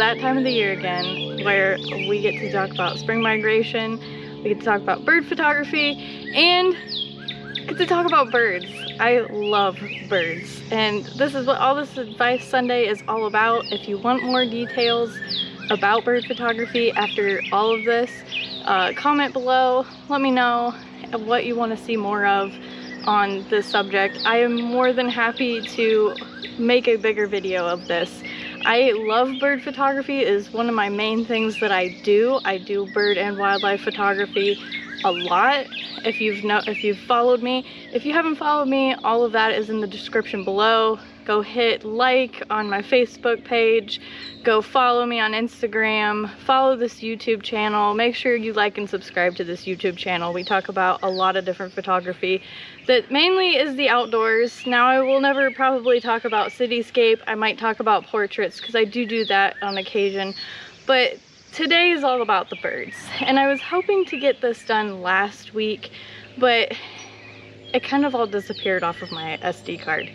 that time of the year again where we get to talk about spring migration, we get to talk about bird photography, and get to talk about birds. I love birds, and this is what all this Advice Sunday is all about. If you want more details about bird photography after all of this, comment below, let me know what you want to see more of on this subject. I am more than happy to make a bigger video of this. I love bird photography. It is one of my main things that I do. I do bird and wildlife photography a lot. If you've followed me. If you haven't followed me, all of that is in the description below. Go hit like on my Facebook page, go follow me on Instagram, follow this YouTube channel. Make sure you like and subscribe to this YouTube channel. We talk about a lot of different photography that mainly is the outdoors. Now, I will never probably talk about cityscape. I might talk about portraits because I do that on occasion, but today is all about the birds. And I was hoping to get this done last week, but it kind of all disappeared off of my SD card.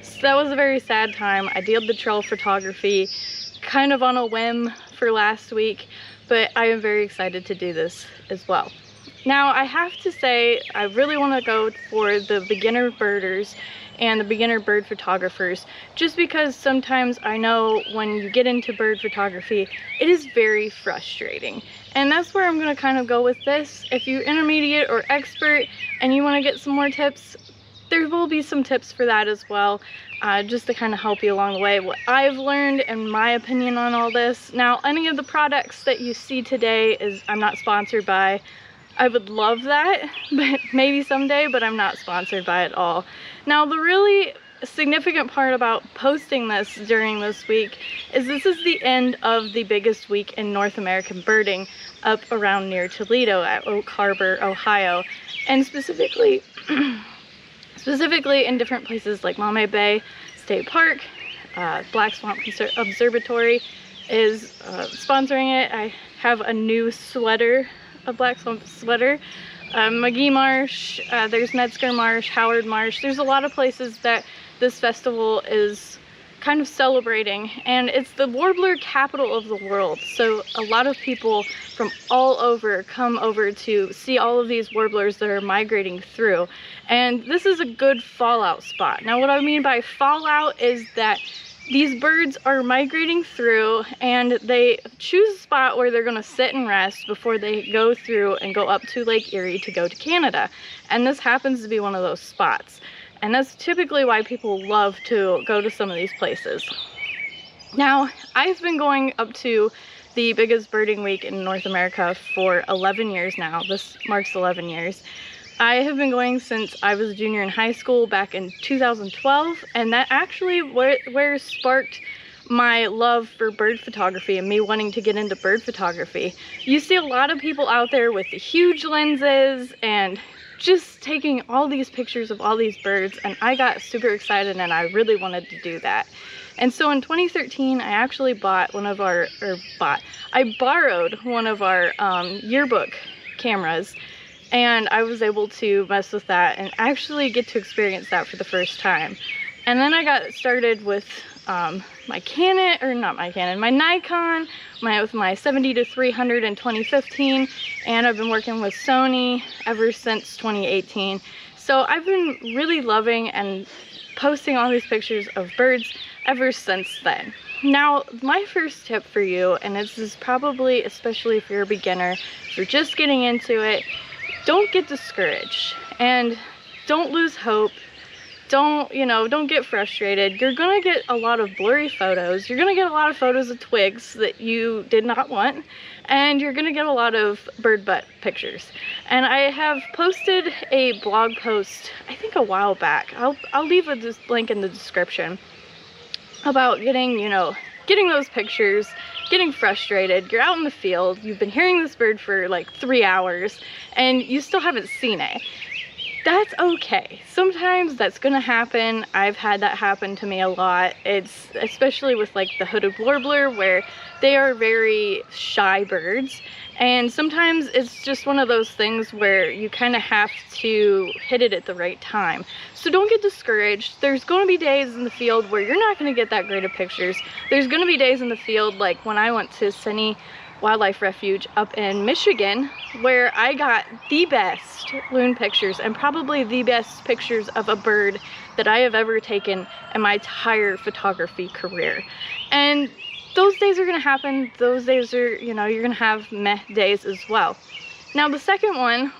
So that was a very sad time. I did the trail photography kind of on a whim for last week, but I am very excited to do this as well. Now, I have to say, I really want to go for the beginner birders and the beginner bird photographers, just because sometimes I know when you get into bird photography, it is very frustrating. And that's where I'm going to kind of go with this. If you're intermediate or expert and you want to get some more tips, there will be some tips for that as well, just to kind of help you along the way. What I've learned and my opinion on all this. Now, any of the products that you see today I'm not sponsored by. I would love that, but maybe someday, but I'm not sponsored by it all. Now, the really significant part about posting this during this week is this is the end of the biggest week in North American birding up around near Toledo at Oak Harbor, Ohio, and specifically in different places like Maumee Bay State Park. Black Swamp Observatory is sponsoring it. I have a new sweater, a Black Swamp sweater. Magee Marsh, there's Metzger Marsh, Howard Marsh. There's a lot of places that this festival is kind of celebrating, and it's the warbler capital of the world. So a lot of people from all over come over to see all of these warblers that are migrating through. And this is a good fallout spot. Now, what I mean by fallout is that these birds are migrating through and they choose a spot where they're going to sit and rest before they go through and go up to Lake Erie to go to Canada. And this happens to be one of those spots. And that's typically why people love to go to some of these places. Now, I've been going up to the biggest birding week in North America for 11 years now. This marks 11 years. I have been going since I was a junior in high school back in 2012, and that actually where sparked my love for bird photography and me wanting to get into bird photography. You see a lot of people out there with the huge lenses and just taking all these pictures of all these birds, and I got super excited and I really wanted to do that. And so in 2013, I actually I borrowed one of our yearbook cameras, and I was able to mess with that and actually get to experience that for the first time. And then I got started with my Nikon, with my 70-300 in 2015, and I've been working with Sony ever since 2018. So I've been really loving and posting all these pictures of birds ever since then. Now, my first tip for you, and this is probably especially if you're a beginner, if you're just getting into it, don't get discouraged and don't lose hope. Don't get frustrated. You're gonna get a lot of blurry photos. You're gonna get a lot of photos of twigs that you did not want, and you're gonna get a lot of bird butt pictures. And I have posted a blog post, I think a while back. I'll leave a link in the description about getting those pictures, getting frustrated. You're out in the field, you've been hearing this bird for like 3 hours, and you still haven't seen it. that's okay. Sometimes that's gonna happen. I've had that happen to me a lot. It's especially with like the hooded warbler, where they are very shy birds, and sometimes it's just one of those things where you kind of have to hit it at the right time. So don't get discouraged. There's going to be days in the field where you're not going to get that great of pictures. There's going to be days in the field, like when I went to Senni Wildlife Refuge up in Michigan, where I got the best loon pictures and probably the best pictures of a bird that I have ever taken in my entire photography career. And those days are gonna happen. Those days are, you know, you're gonna have meh days as well. Now the second one,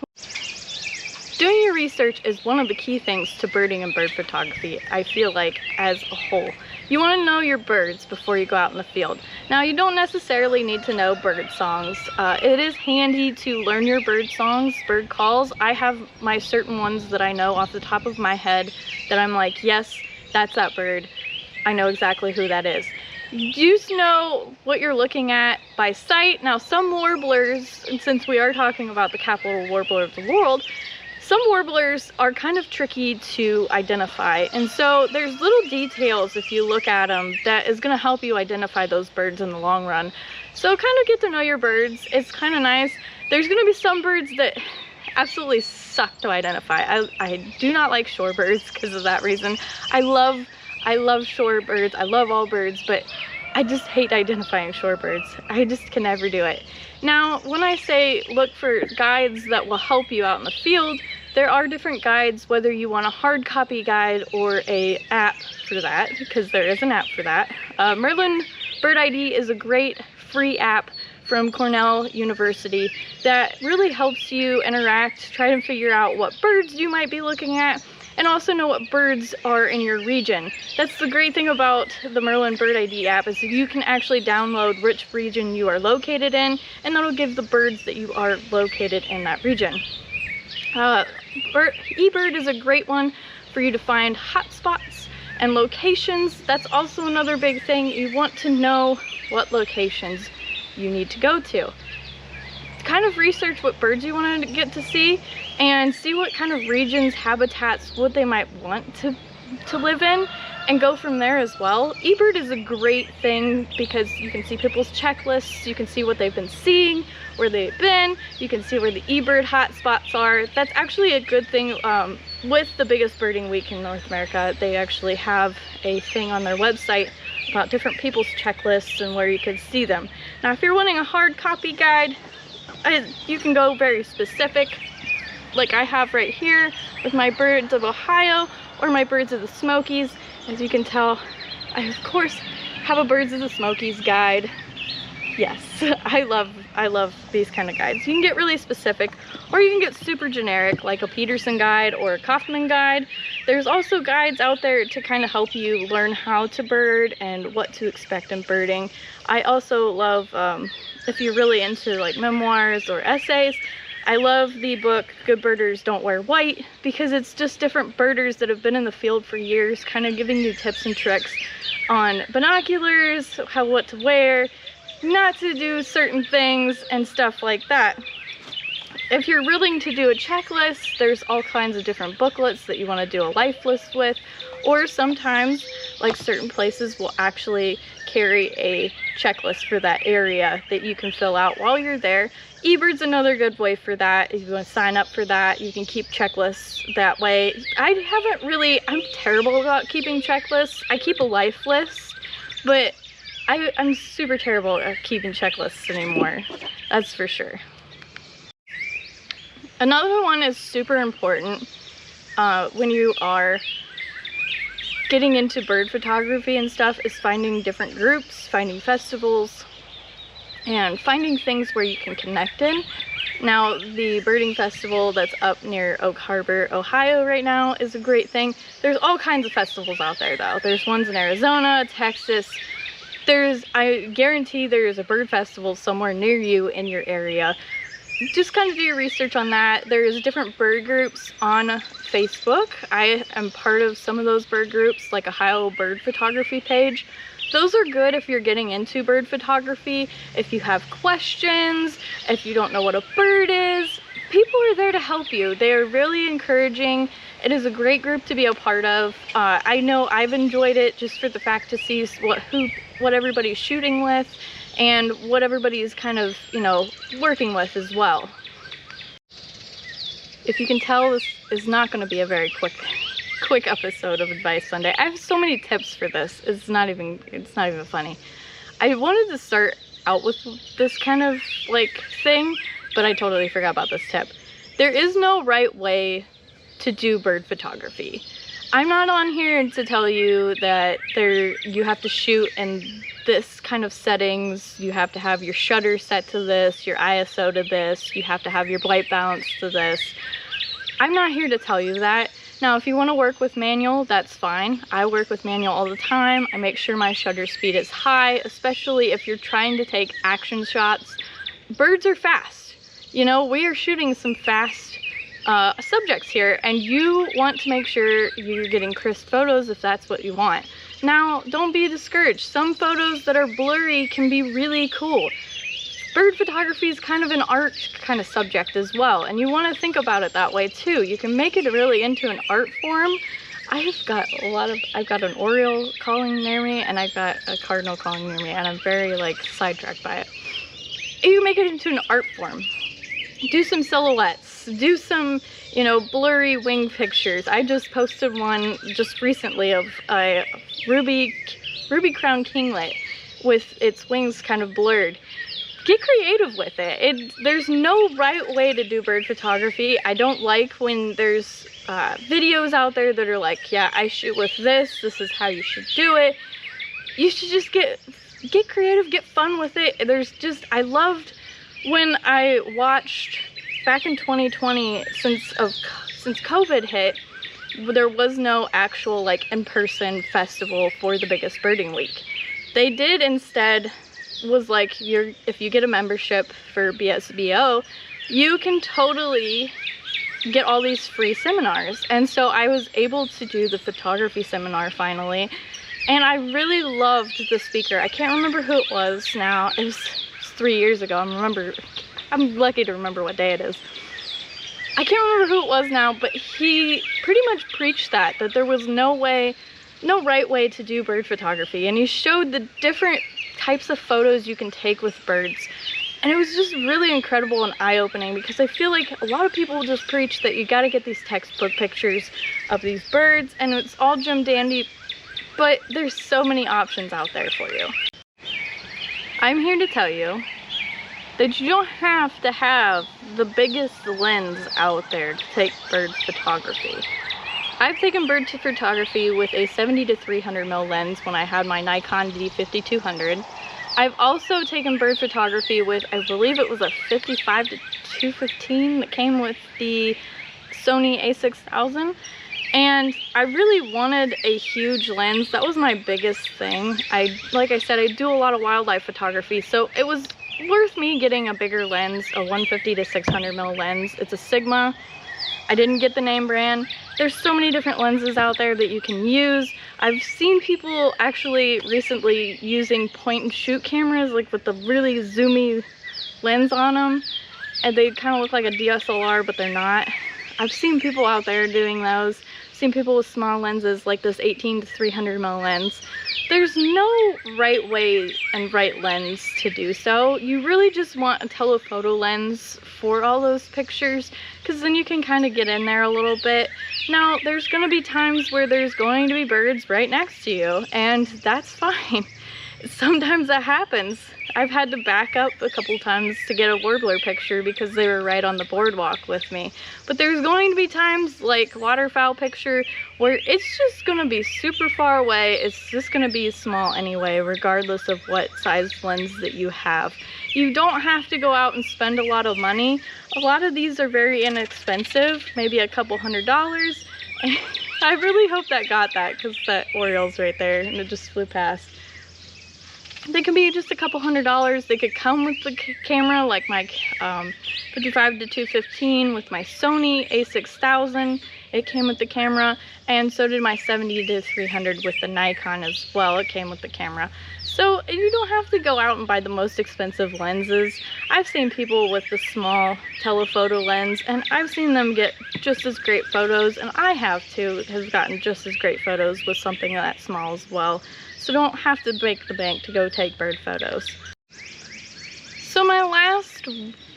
doing your research is one of the key things to birding and bird photography, I feel like, as a whole. You want to know your birds before you go out in the field. Now, you don't necessarily need to know bird songs. It is handy to learn your bird songs, bird calls. I have my certain ones that I know off the top of my head that I'm like, yes, that's that bird. I know exactly who that is. You just know what you're looking at by sight. Now, some warblers, and since we are talking about the capital warbler of the world, some warblers are kind of tricky to identify, and so there's little details if you look at them that is going to help you identify those birds in the long run. So kind of get to know your birds. It's kind of nice. There's going to be some birds that absolutely suck to identify. I do not like shorebirds because of that reason. I love shorebirds. I love all birds, but I just hate identifying shorebirds. I just can never do it. Now, when I say look for guides that will help you out in the field, there are different guides, whether you want a hard copy guide or a app for that, because there is an app for that. Merlin Bird ID is a great free app from Cornell University that really helps you interact, try to figure out what birds you might be looking at, and also know what birds are in your region. That's the great thing about the Merlin Bird ID app, is you can actually download which region you are located in, and that'll give the birds that you are located in that region. eBird is a great one for you to find hotspots and locations. That's also another big thing. You want to know what locations you need to go to. Kind of research what birds you want to get to see, and see what kind of regions, habitats, what they might want to live in, and go from there as well. eBird is a great thing because you can see people's checklists, you can see what they've been seeing, where they've been, you can see where the eBird hotspots are. That's actually a good thing. With the biggest birding week in North America, they actually have a thing on their website about different people's checklists and where you can see them. Now, if you're wanting a hard copy guide, you can go very specific, like I have right here with my Birds of Ohio or my Birds of the Smokies. As you can tell, I of course have a Birds of the Smokies guide. Yes, I love these kind of guides. You can get really specific, or you can get super generic, like a Peterson guide or a Kaufman guide. There's also guides out there to kind of help you learn how to bird and what to expect in birding. I also love, if you're really into like memoirs or essays, I love the book Good Birders Don't Wear White, because it's just different birders that have been in the field for years, kind of giving you tips and tricks on binoculars, what to wear, not to do certain things, and stuff like that. If you're willing to do a checklist, there's all kinds of different booklets that you want to do a life list with, or sometimes, like certain places will actually carry a checklist for that area that you can fill out while you're there. eBird's another good way for that. If you want to sign up for that, you can keep checklists that way. I'm terrible about keeping checklists. I keep a life list, but I'm super terrible at keeping checklists anymore. That's for sure. Another one is super important when you are getting into bird photography and stuff, is finding different groups, finding festivals, and finding things where you can connect in. Now, the birding festival that's up near Oak Harbor, Ohio right now is a great thing. There's all kinds of festivals out there though. There's ones in Arizona, Texas. I guarantee there's a bird festival somewhere near you in your area. Just kind of do your research on that. There's different bird groups on Facebook. I am part of some of those bird groups, like Ohio Bird Photography page. Those are good if you're getting into bird photography. If you have questions, if you don't know what a bird is, people are there to help you. They are really encouraging. It is a great group to be a part of. I know I've enjoyed it just for the fact to see what everybody's shooting with and what everybody's kind of, you know, working with as well. If you can tell, this is not going to be a very quick episode of Advice Sunday. I have so many tips for this. It's not even funny. I wanted to start out with this kind of like thing, but I totally forgot about this tip. There is no right way to do bird photography. I'm not on here to tell you that you have to shoot in this kind of settings, you have to have your shutter set to this, your ISO to this, you have to have your white balance to this. I'm not here to tell you that. Now, if you want to work with manual, that's fine. I work with manual all the time. I make sure my shutter speed is high, especially if you're trying to take action shots. Birds are fast. You know, we are shooting some fast subjects here, and you want to make sure you're getting crisp photos if that's what you want. Now, don't be discouraged. Some photos that are blurry can be really cool. Bird photography is kind of an art kind of subject as well, and you want to think about it that way too. You can make it really into an art form. I've got an Oriole calling near me, and I've got a cardinal calling near me, and I'm very like sidetracked by it. You can make it into an art form. Do some silhouettes, do some, you know, blurry wing pictures. I just posted one just recently of a ruby crown kinglet with its wings kind of blurred. Get creative with it. There's no right way to do bird photography. I don't like when there's videos out there that are like, yeah, I shoot with this is how you should do it. You should just get creative, get fun with it. I loved when I watched back in 2020, since COVID hit, there was no actual like in-person festival for the Biggest Birding Week. They did instead was like, if you get a membership for BSBO, you can totally get all these free seminars. And so I was able to do the photography seminar finally, and I really loved the speaker. I can't remember who it was now. It was 3 years ago. I'm lucky to remember what day it is. I can't remember who it was now, but he pretty much preached that there was no right way to do bird photography, and he showed the different types of photos you can take with birds. And it was just really incredible and eye-opening, because I feel like a lot of people just preach that you got to get these textbook pictures of these birds and it's all Jim Dandy, but there's so many options out there for you. I'm here to tell you that you don't have to have the biggest lens out there to take bird photography. I've taken bird photography with a 70 to 300 mm lens when I had my Nikon D5200. I've also taken bird photography with, I believe it was a 55 to 215 that came with the Sony a6000. And I really wanted a huge lens. That was my biggest thing. Like I said, I do a lot of wildlife photography, so it was worth me getting a bigger lens, a 150 to 600 mm lens. It's a Sigma. I didn't get the name brand. There's so many different lenses out there that you can use. I've seen people actually recently using point and shoot cameras, like with the really zoomy lens on them, and they kind of look like a DSLR, but they're not. I've seen people out there doing those. I've seen people with small lenses like this 18 to 300 mm lens. There's no right way and right lens to do so. You really just want a telephoto lens for all those pictures, because then you can kind of get in there a little bit. Now, there's going to be times where there's going to be birds right next to you, and that's fine. Sometimes that happens. I've had to back up a couple times to get a warbler picture because they were right on the boardwalk with me. But there's going to be times, like waterfowl picture, where it's just going to be super far away. It's just going to be small anyway, regardless of what size lens that you have. You don't have to go out and spend a lot of money. A lot of these are very inexpensive, maybe a couple $100s. I really hope that got that, because that Oriole's right there and it just flew past. They could be just a couple $100s. They could come with the camera, like my 55 to 215 with my Sony a6000. It came with the camera, and so did my 70-300 with the Nikon as well. It came with the camera. So you don't have to go out and buy the most expensive lenses. I've seen people with the small telephoto lens, and I've seen them get just as great photos, and I have too, have gotten just as great photos with something that small as well. So don't have to break the bank to go take bird photos. So my last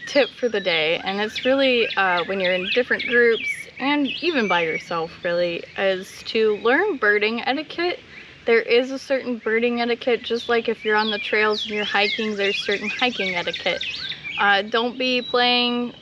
tip for the day, and it's really when you're in different groups and even by yourself really, is to learn birding etiquette. There is a certain birding etiquette, just like if you're on the trails and you're hiking, there's certain hiking etiquette. Don't be playing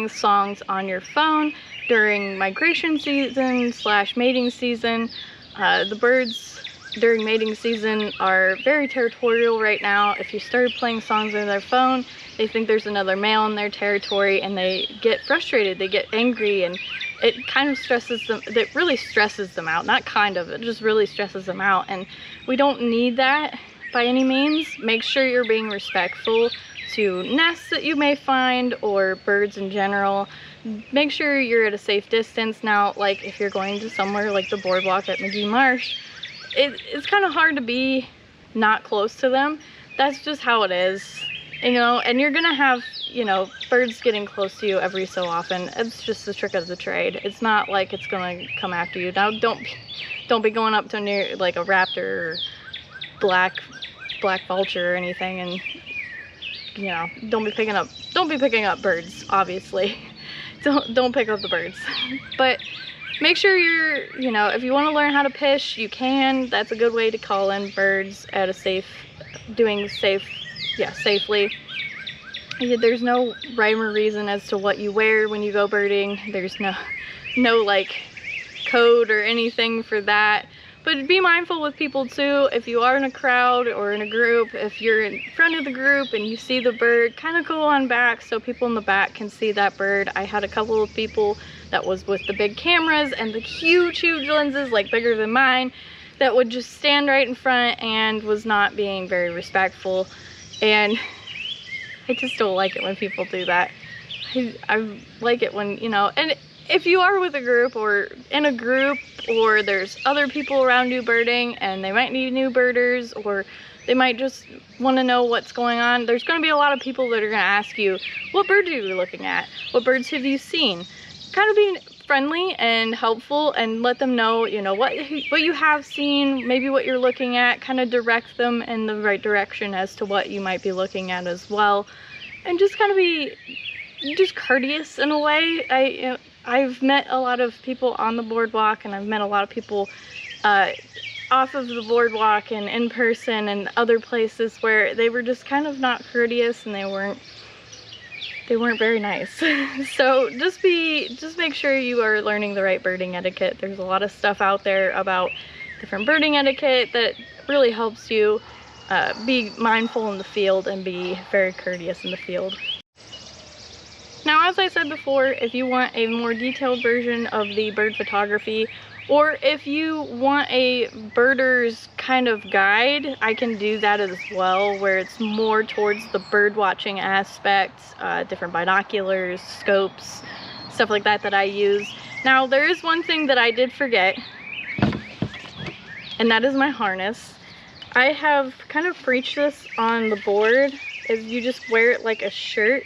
songs on your phone during migration season / mating season. The birds during mating season are very territorial right now. If you started playing songs on their phone, they think there's another male in their territory and they get frustrated, they get angry, and it kind of stresses them, it really stresses them out. Not kind of, it just really stresses them out, and we don't need that by any means. Make sure you're being respectful to nests that you may find or birds in general. Make sure you're at a safe distance. Now, like if you're going to somewhere like the boardwalk at McGee Marsh, it's kind of hard to be not close to them. That's just how it is, you know, and you're gonna have, you know, birds getting close to you every so often. It's just the trick of the trade. It's not like it's gonna come after you. Now don't be going up to near like a raptor or black vulture or anything, and you know, don't be picking up birds, obviously. Don't pick up the birds. But make sure you're, you know, if you want to learn how to fish, you can. That's a good way to call in birds at a safely. There's no rhyme or reason as to what you wear when you go birding. There's no like code or anything for that. But be mindful with people too. If you are in a crowd or in a group, if you're in front of the group and you see the bird, kind of go on back so people in the back can see that bird. I had a couple of people that was with the big cameras and the huge lenses, like bigger than mine, that would just stand right in front and was not being very respectful. And I just don't like it when people do that. I like it when, you know, and if you are with a group or in a group, or there's other people around you birding and they might need new birders, or they might just want to know what's going on, there's going to be a lot of people that are going to ask you, what bird are you looking at? What birds have you seen? Kind of be friendly and helpful and let them know, you know, what you have seen, maybe what you're looking at, kind of direct them in the right direction as to what you might be looking at as well. And just kind of be just courteous in a way. I've met a lot of people on the boardwalk, and I've met a lot of people off of the boardwalk and in person and other places where they were just kind of not courteous and they weren't very nice. So just make sure you are learning the right birding etiquette. There's a lot of stuff out there about different birding etiquette that really helps you be mindful in the field and be very courteous in the field. Now, as I said before, if you want a more detailed version of the bird photography, or if you want a birder's kind of guide, I can do that as well, where it's more towards the bird watching aspects, different binoculars, scopes, stuff like that I use. Now, there is one thing that I did forget, and that is my harness. I have kind of preached this on the board, is you just wear it like a shirt.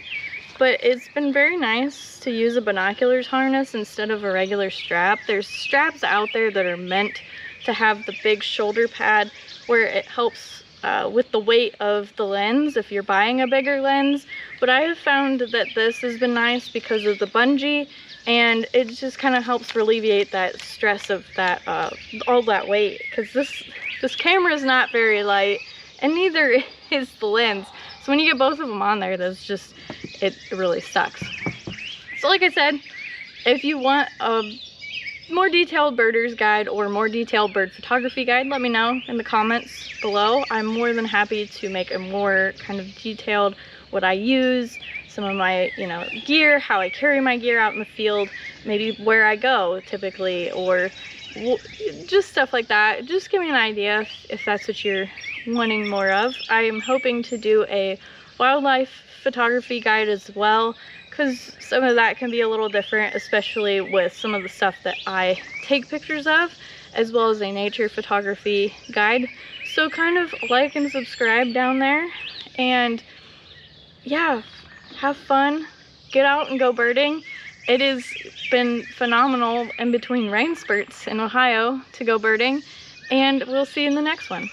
But it's been very nice to use a binoculars harness instead of a regular strap. There's straps out there that are meant to have the big shoulder pad where it helps with the weight of the lens if you're buying a bigger lens. But I have found that this has been nice because of the bungee, and it just kind of helps alleviate that stress of that all that weight, because this camera is not very light, and neither is the lens. So when you get both of them on there, it really sucks. So like I said, if you want a more detailed birder's guide or more detailed bird photography guide, let me know in the comments below. I'm more than happy to make a more kind of detailed what I use, some of my, you know, gear, how I carry my gear out in the field, maybe where I go typically, or just stuff like that. Just give me an idea if that's what you're wanting more of. I am hoping to do a wildlife photography guide as well, because some of that can be a little different, especially with some of the stuff that I take pictures of, as well as a nature photography guide. So kind of like and subscribe down there, and yeah, have fun, get out and go birding. It has been phenomenal in between rain spurts in Ohio to go birding, and we'll see you in the next one.